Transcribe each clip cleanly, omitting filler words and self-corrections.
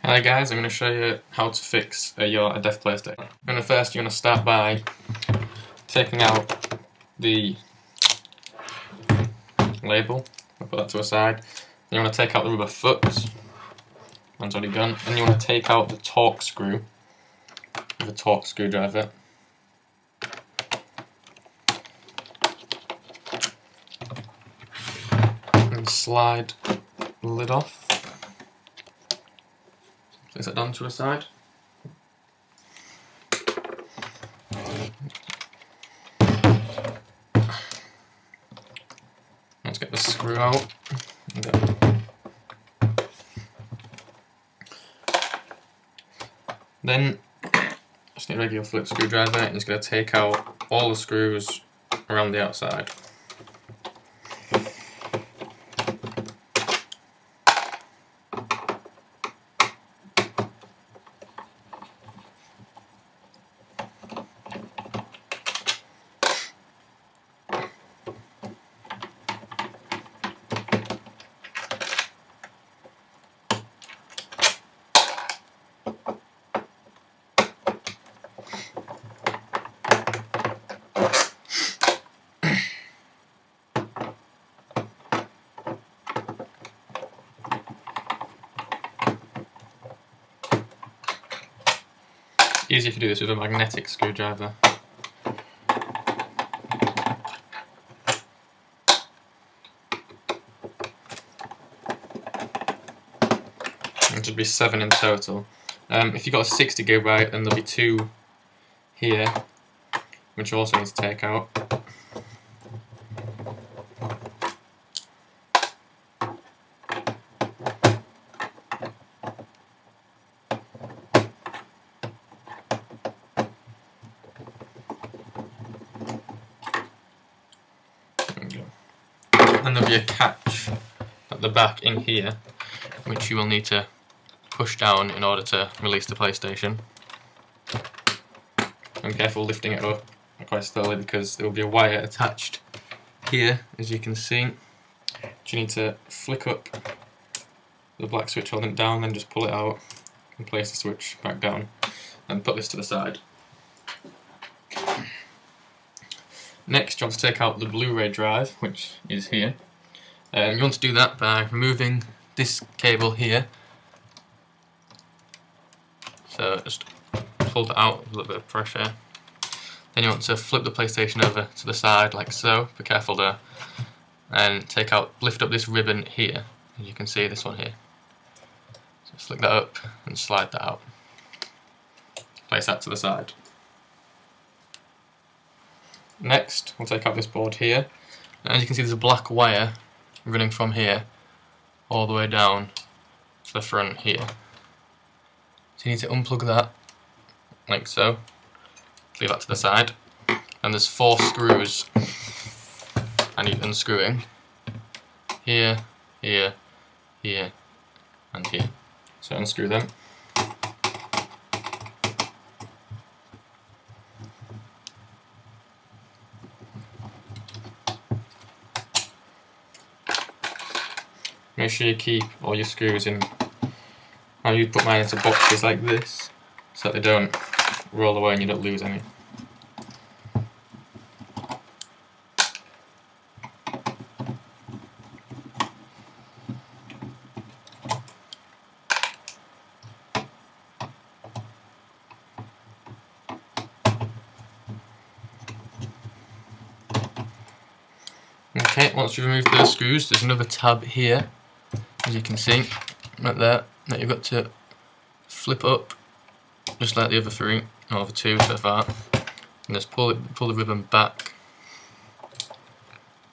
Hi guys, I'm going to show you how to fix your deaf PlayStation. First you're going to start by taking out the label. I'll put that to a side. Then you want to take out the rubber foot. One's already gone. And you want to take out the Torx screw with a Torx screwdriver. And slide the lid off. Place that down to a side. Let's get the screw out. Then just need a regular flip screwdriver and it's going to take out all the screws around the outside. Easy if you do this with a magnetic screwdriver. It should be 7 in total. If you've got a 60GB, then there'll be 2 here, which you also need to take out. And there'll be a catch at the back in here, which you will need to push down in order to release the PlayStation. I'm careful lifting it up quite slowly because there will be a wire attached here, as you can see. You need to flick up the black switch holding it down, then just pull it out and place the switch back down and put this to the side. Next, you want to take out the Blu-ray drive, which is here. You want to do that by removing this cable here. So just pull it out with a little bit of pressure. Then you want to flip the PlayStation over to the side like so. Be careful there. And lift up this ribbon here. As you can see, this one here. So flick that up and slide that out. Place that to the side. Next, we'll take out this board here. And as you can see, there's a black wire running from here all the way down to the front here. So you need to unplug that, like so. Leave that to the side. And there's 4 screws I need unscrewing. Here, here, here, and here. So unscrew them. Make sure you keep all your screws in. I would put mine into boxes like this so that they don't roll away and you don't lose any. Okay, once you've removed those screws, there's another tab here, as you can see, right there, that you've got to flip up, just like the other 3, or the 2 so far, and just pull the ribbon back,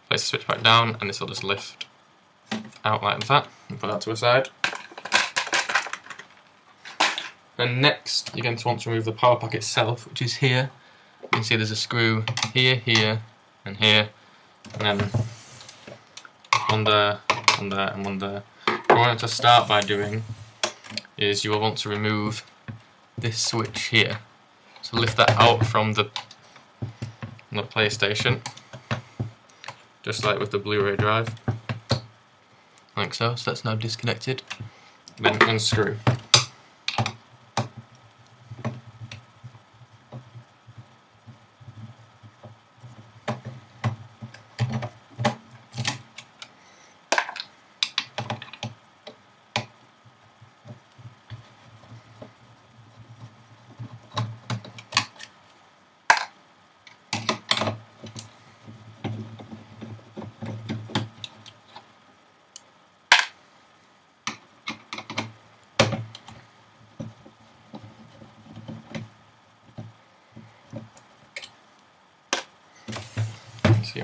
place the switch back down, and this will just lift out like that, and put that to a side. Then next, you're going to want to remove the power pack itself, which is here. You can see there's a screw here, here, and here, and then one there, one there, and one there. What I want to start by doing is you will want to remove this switch here. So lift that out from the PlayStation, just like with the Blu-ray drive, like so. So that's now disconnected. Then unscrew.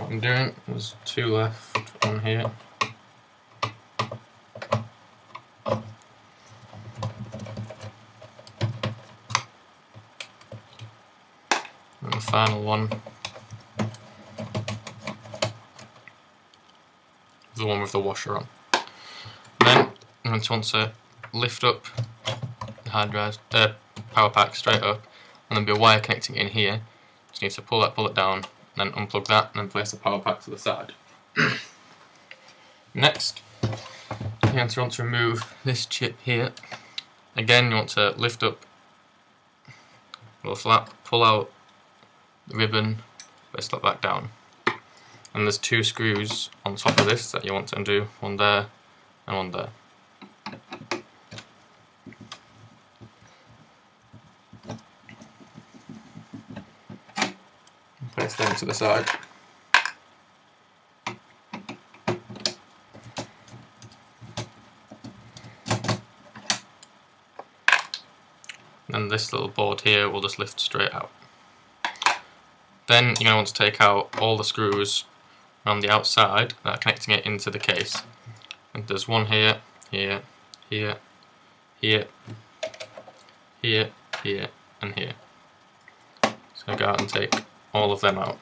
I'm doing. There's 2 left on here. And the final one, the one with the washer on. Then I'm going to want to lift up the hard drive, power pack straight up, and there'll be a wire connecting in here. Just need to pull it down, and then unplug that, and then place the power pack to the side. Next, you're going to want to remove this chip here. Again, you want to lift up a little flap, pull out the ribbon, place that back down. And there's 2 screws on top of this that you want to undo, one there and one there. Place them to the side. And this little board here will just lift straight out. Then you're going to want to take out all the screws around the outside that are connecting it into the case. And there's one here, here, here, here, here, here, and here. So go out and take all of them out.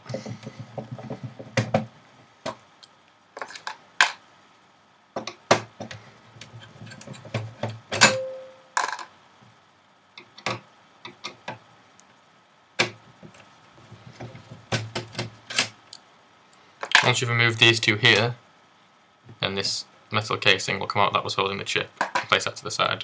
Once you've removed these 2 here, then this metal casing will come out that was holding the chip. Place that to the side.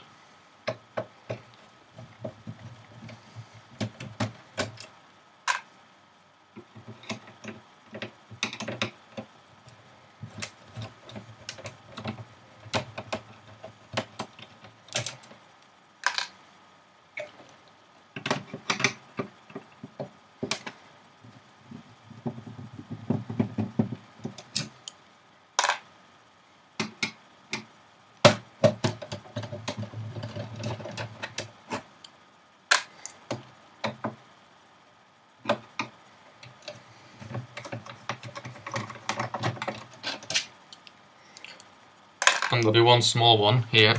And there'll be one small one here,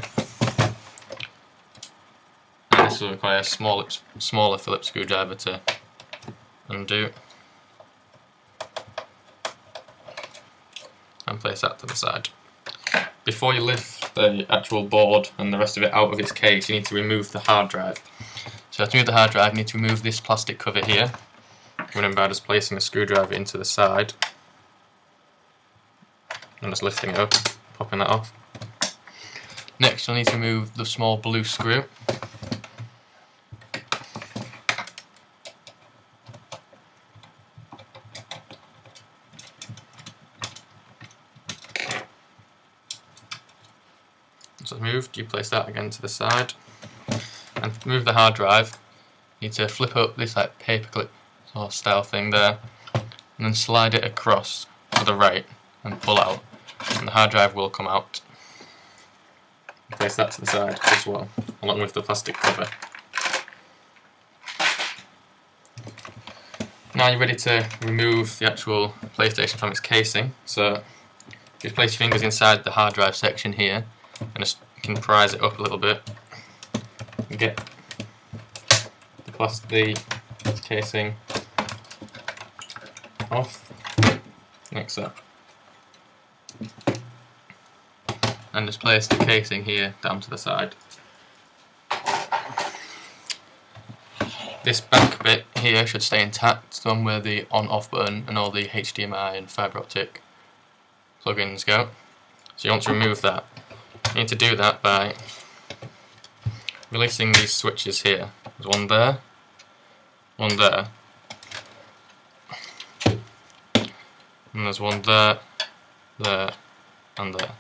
and this will require a smaller Phillips screwdriver to undo, and place that to the side. Before you lift the actual board and the rest of it out of its case, you need to remove the hard drive. So to remove the hard drive, you need to remove this plastic cover here, running by just placing a screwdriver into the side, and just lifting it up, popping that off. Next, you'll need to remove the small blue screw. Once it's removed, you place that again to the side. And to remove the hard drive, you need to flip up this like paperclip sort of style thing there, and then slide it across to the right and pull out, and the hard drive will come out. Place that to the side as well, along with the plastic cover. Now you're ready to remove the actual PlayStation from its casing, so just place your fingers inside the hard drive section here, and just you can prise it up a little bit and get the casing off, like so. And just place the casing here down to the side. This back bit here should stay intact, it's the one where the on-off button and all the HDMI and fibre optic plugins go. So you want to remove that. You need to do that by releasing these switches here. There's one there, and there's one there, there, and there.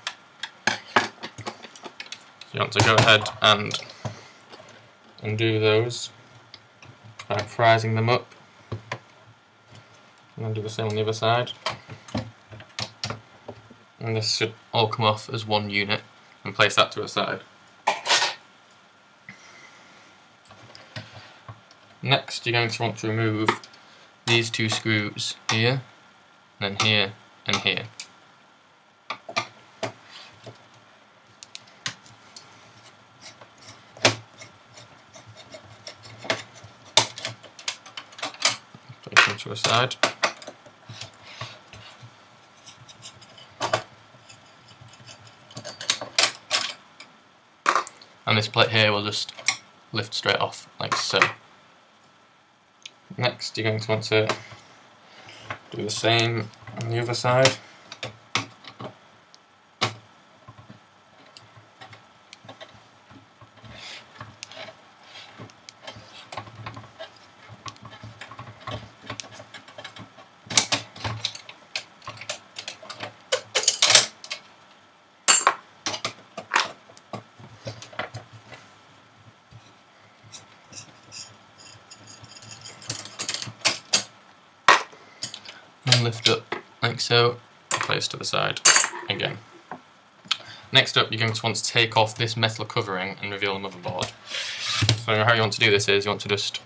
So you want to go ahead and undo those by prising them up, and then do the same on the other side. And this should all come off as one unit, and place that to a side. Next, you're going to want to remove these 2 screws here, and then here, and here. Place them to a side. And this plate here will just lift straight off, like so. Next, you're going to want to do the same on the other side. And lift up like so, place to the side again. Next up, you're going to want to take off this metal covering and reveal the motherboard. So how you want to do this is you want to just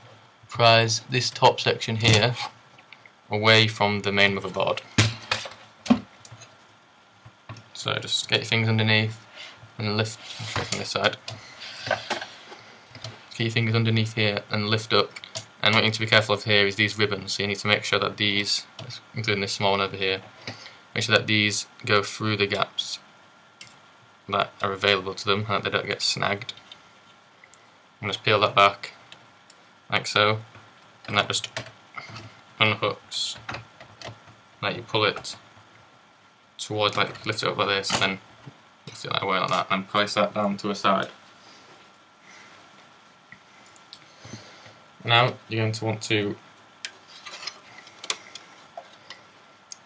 prise this top section here away from the main motherboard. So just get your fingers underneath and lift straight from this side. Get your fingers underneath here and lift up. And what you need to be careful of here is these ribbons, so you need to make sure that these, including this small one over here, make sure that these go through the gaps that are available to them and that they don't get snagged. And just peel that back, like so, and that just unhooks. Like you pull it towards, like lift it up like this, and then lift it that way like that, and place that down to a side. Now you're going to want to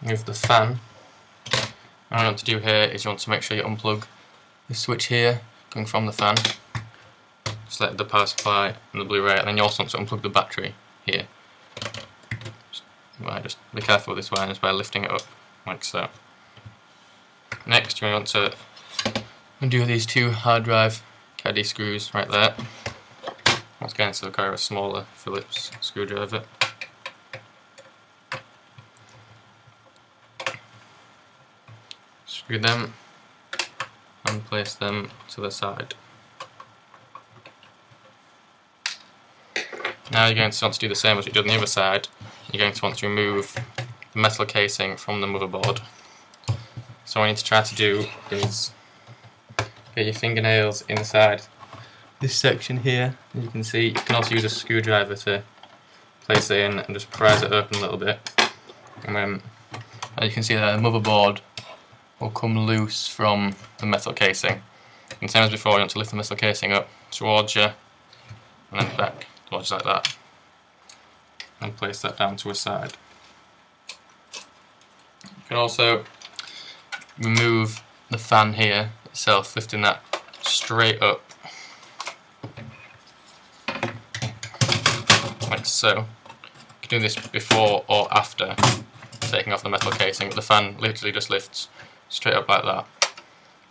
move the fan. And what you want to do here is you want to make sure you unplug the switch here going from the fan. Select the power supply and the Blu-ray, and then you also want to unplug the battery here. Just be careful with this wire just by lifting it up like so. Next you want to undo these two hard drive caddy screws right there. Once again, so require a smaller Phillips screwdriver. Screw them and place them to the side. Now you're going to want to do the same as we did on the other side. You're going to want to remove the metal casing from the motherboard. So what you need to try to do is get your fingernails inside this section here. As you can see, you can also use a screwdriver to place it in and just prise it open a little bit. And then, as you can see there, the motherboard will come loose from the metal casing. And same as before, you want to lift the metal casing up towards you and then back towards you like that. And place that down to a side. You can also remove the fan here itself, lifting that straight up. Like so. You can do this before or after taking off the metal casing, but the fan literally just lifts straight up like that.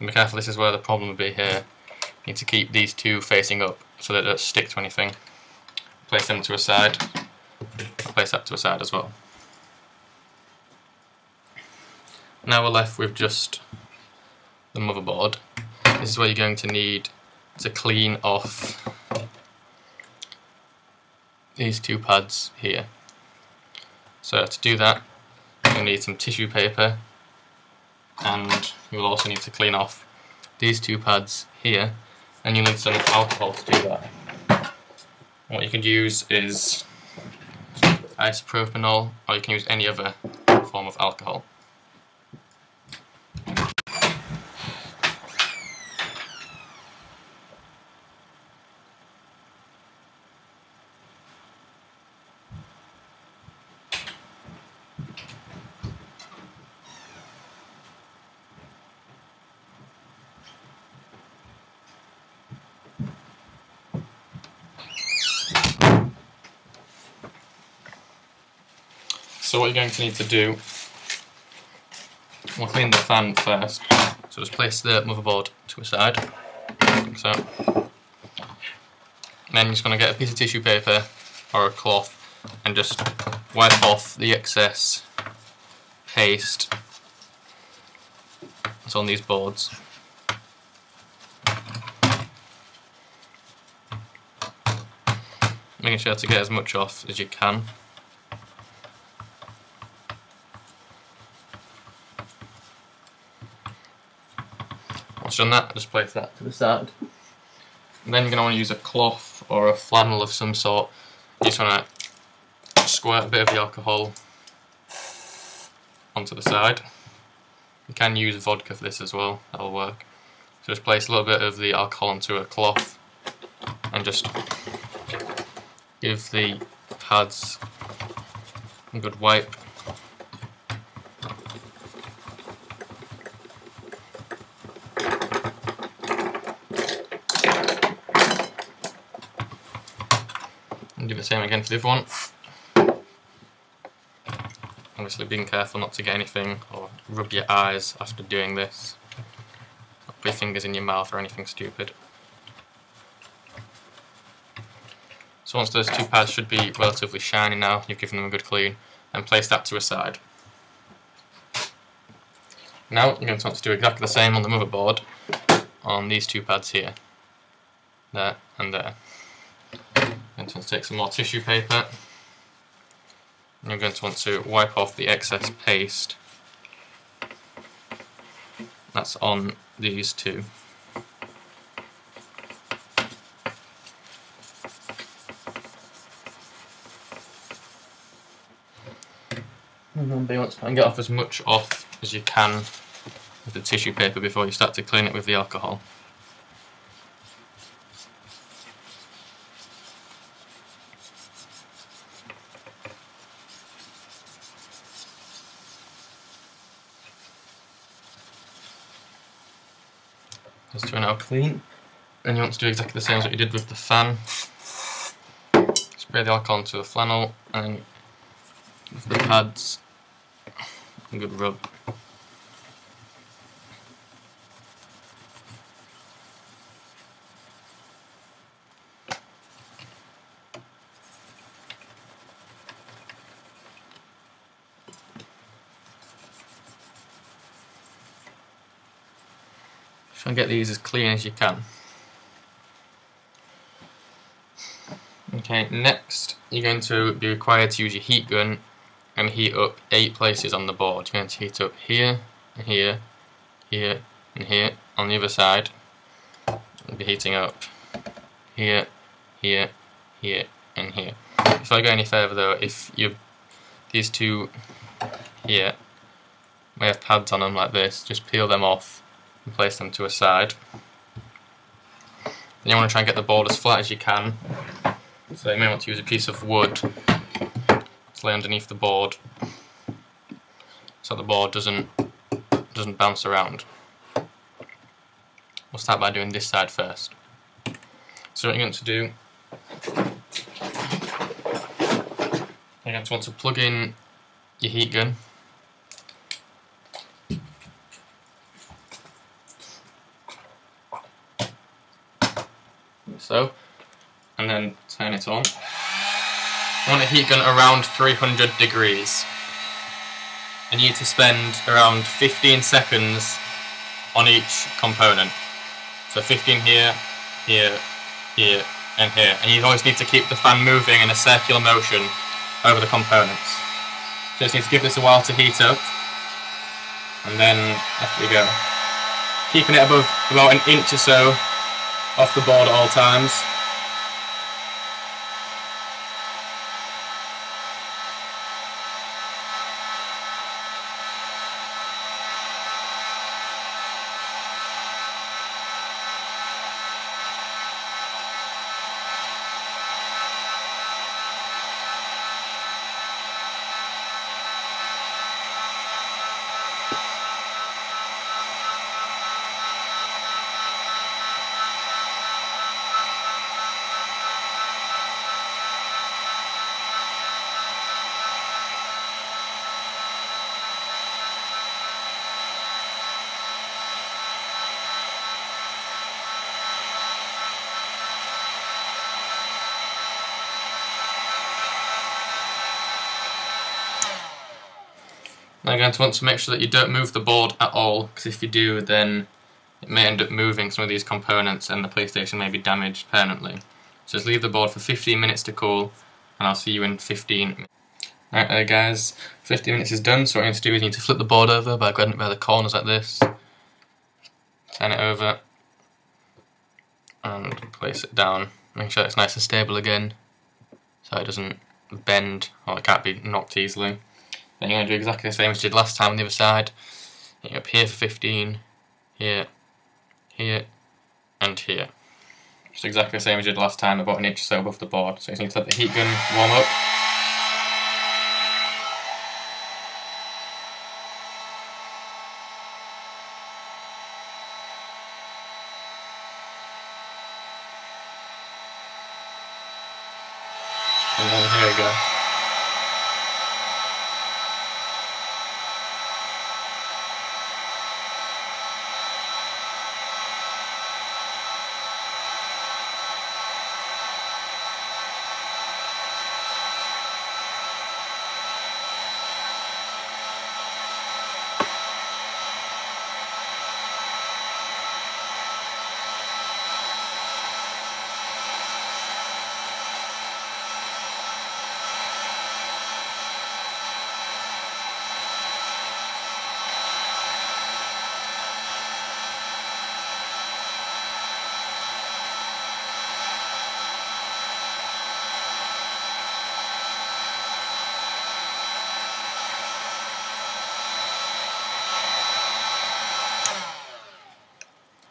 And be careful, this is where the problem would be here. You need to keep these two facing up so that they don't stick to anything. Place them to a side. I'll place that to a side as well. Now we're left with just the motherboard. This is where you're going to need to clean off these two pads here. So to do that, you'll need some tissue paper, and you'll also need to clean off these two pads here, and you'll need some alcohol to do that. What you can use is isopropyl, or you can use any other form of alcohol. So what you're going to need to do, we'll clean the fan first, so just place the motherboard to a side, like so. And then you're just going to get a piece of tissue paper or a cloth and just wipe off the excess paste that's on these boards. Making sure to get as much off as you can. Once you've done that, just place that to the side. And then you're going to want to use a cloth or a flannel of some sort. You just want to squirt a bit of the alcohol onto the side. You can use vodka for this as well, that'll work. So just place a little bit of the alcohol onto a cloth and just give the pads a good wipe. And do the same again for the other one. Obviously being careful not to get anything or rub your eyes after doing this. Not put your fingers in your mouth or anything stupid. So once those two pads should be relatively shiny now, you've given them a good clean, and place that to a side. Now you're going to want to do exactly the same on the motherboard on these two pads here. There and there. You're going to want to take some more tissue paper. And you're going to want to wipe off the excess paste that's on these two. Remember, you want to try and get off as much off as you can with the tissue paper before you start to clean it with the alcohol. Just to now clean, and you want to do exactly the same as what you did with the fan. Spray the alcohol onto the flannel and give the pads a good rub. Try and get these as clean as you can. Okay, next you're going to be required to use your heat gun and heat up 8 places on the board. You're going to heat up here, here, here, and here. On the other side, you'll be heating up here, here, here, and here. Before I go any further though, if these two here may have pads on them like this, just peel them off and place them to a side. Then you want to try and get the board as flat as you can. So you may want to use a piece of wood to lay underneath the board so the board doesn't bounce around. We'll start by doing this side first. So what you're going to do, you're going to want to plug in your heat gun. So, and then turn it on. You want a heat gun around 300 degrees. And you need to spend around 15 seconds on each component. So 15 here, here, here, and here. And you always need to keep the fan moving in a circular motion over the components. So you just need to give this a while to heat up. And then off we go. Keeping it above about an inch or so off the board at all times. Now you're going to want to make sure that you don't move the board at all, because if you do, then it may end up moving some of these components and the PlayStation may be damaged permanently. So just leave the board for 15 minutes to cool, and I'll see you in 15 minutes. Alright there guys, 15 minutes is done, so what you need to do is you need to flip the board over by grabbing it by the corners like this, turn it over, and place it down. Make sure it's nice and stable again, so it doesn't bend or it can't be knocked easily. Then you're going to do exactly the same as you did last time on the other side. Hit up here for 15, here, here, and here. Just exactly the same as you did last time, about an inch or so above the board. So you just need to let the heat gun warm up. And then here we go.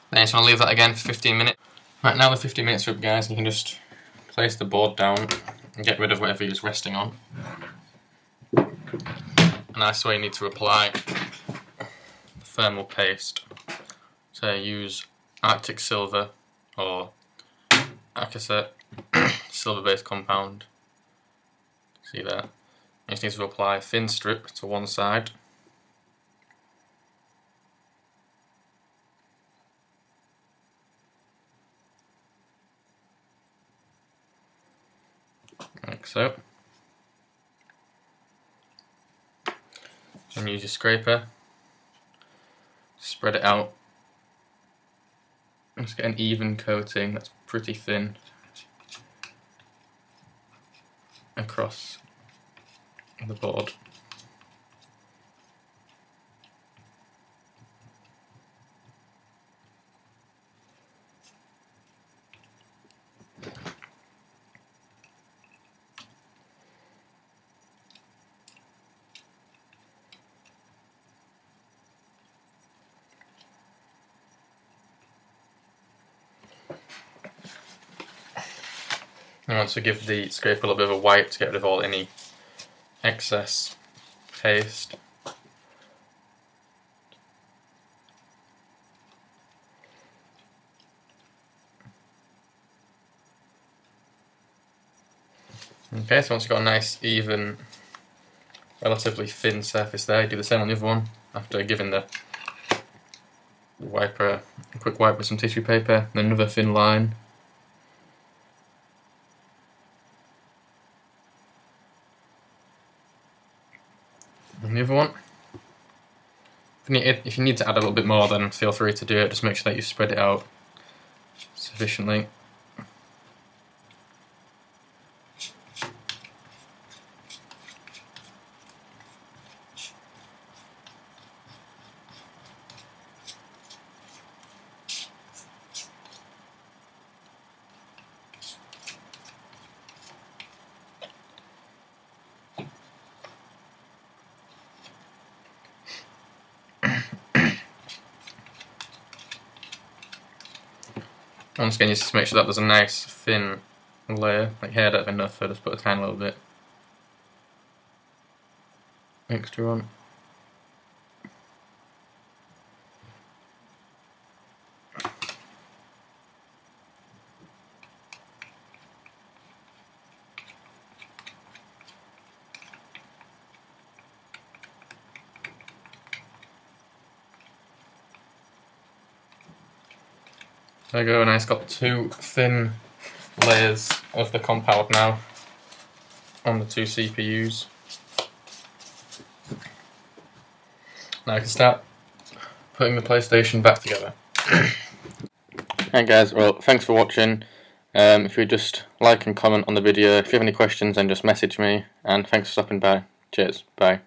Then you just want to leave that again for 15 minutes. Right, now the 15 minutes are up guys, you can just place the board down and get rid of whatever you're resting on. And that's where you need to apply the thermal paste. So use Arctic Silver or Acaset silver based compound. See there? You just need to apply a thin strip to one side. Like so. And use your scraper, spread it out, and just get an even coating that's pretty thin across the board. I want to give the scraper a little bit of a wipe to get rid of all any excess paste. Okay, so once you've got a nice, even, relatively thin surface there, you do the same on the other one after giving the wiper a quick wipe with some tissue paper, then another thin line. And the other one. If you need to add a little bit more, then feel free to do it. Just make sure that you spread it out sufficiently. Once again, you just make sure that there's a nice thin layer. Like here I don't have enough, so I just put a tiny little bit extra on. There we go, and I've got two thin layers of the compound now on the two CPUs. Now I can start putting the PlayStation back together. Hey guys, well, thanks for watching. If you just like and comment on the video, if you have any questions then just message me, and thanks for stopping by. Cheers, bye.